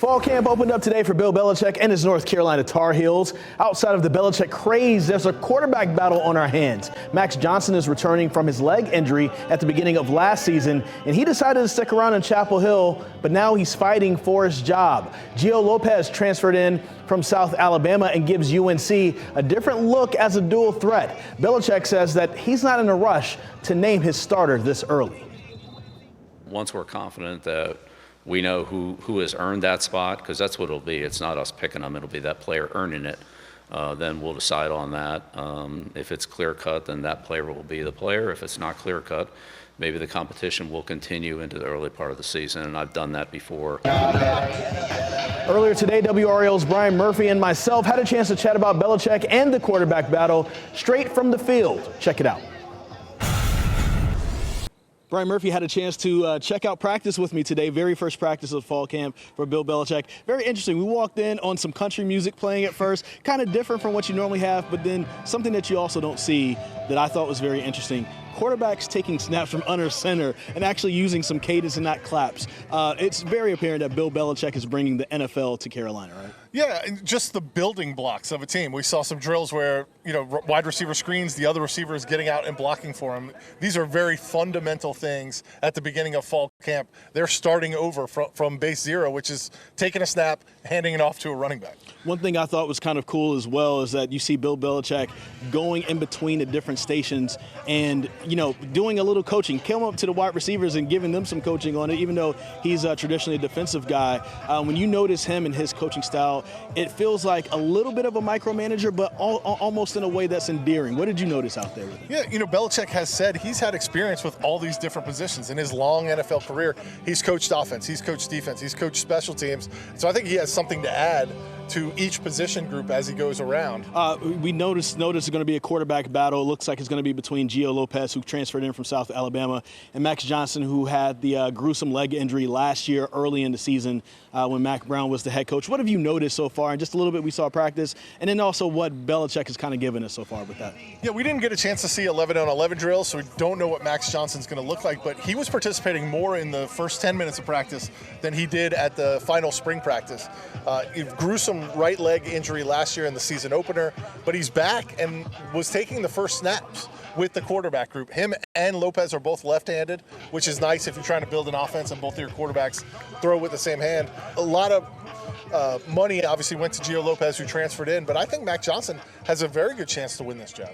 Fall camp opened up today for Bill Belichick and his North Carolina Tar Heels. Outside of the Belichick craze, there's a quarterback battle on our hands. Max Johnson is returning from his leg injury at the beginning of last season, and he decided to stick around in Chapel Hill, but now he's fighting for his job. Johnson Lopez transferred in from South Alabama and gives UNC a different look as a dual threat. Belichick says that he's not in a rush to name his starter this early. Once we're confident that we know who has earned that spot, because that's what it'll be. It's not us picking them. It'll be that player earning it. Then we'll decide on that. If it's clear-cut, then that player will be the player. If it's not clear-cut, maybe the competition will continue into the early part of the season, and I've done that before. Earlier today, WRAL's Brian Murphy and myself had a chance to chat about Belichick and the quarterback battle straight from the field. Check it out. Brian Murphy had a chance to check out practice with me today, very first practice of fall camp for Bill Belichick. Very interesting. We walked in on some country music playing at first, kind of different from what you normally have, but then something that you also don't see that I thought was very interesting. Quarterbacks taking snaps from under center and actually using some cadence and not claps. It's very apparent that Bill Belichick is bringing the NFL to Carolina, right? Yeah, and just the building blocks of a team. We saw some drills where, wide receiver screens, the other receiver is getting out and blocking for him. These are very fundamental things at the beginning of fall camp. They're starting over from base zero, which is taking a snap, handing it off to a running back. One thing I thought was kind of cool as well is that you see Bill Belichick going in between the different stations and, doing a little coaching. Came up to the wide receivers and giving them some coaching on it, even though he's traditionally a defensive guy. When you notice him and his coaching style, it feels like a little bit of a micromanager, but almost in a way that's endearing. What did you notice out there with him? Yeah, Belichick has said he's had experience with all these different positions. In his long NFL career, he's coached offense, he's coached defense, he's coached special teams. So I think he has something to add to each position group as he goes around. We noticed it's going to be a quarterback battle. It looks like it's going to be between Johnson Lopez, who transferred in from South Alabama, and Max Johnson, who had the gruesome leg injury last year early in the season when Mac Brown was the head coach. What have you noticed so far? And just a little bit we saw practice, and then also what Belichick has kind of given us so far with that. Yeah, we didn't get a chance to see 11-on-11 drills, so we don't know what Max Johnson's going to look like, but he was participating more in the first 10 minutes of practice than he did at the final spring practice. Gruesome right leg injury last year in the season opener, but he's back and was taking the first snaps with the quarterback group. Him and Lopez are both left-handed, which is nice if you're trying to build an offense and both of your quarterbacks throw with the same hand. A lot of money obviously went to Johnson Lopez, who transferred in, but I think Mac Johnson has a very good chance to win this job.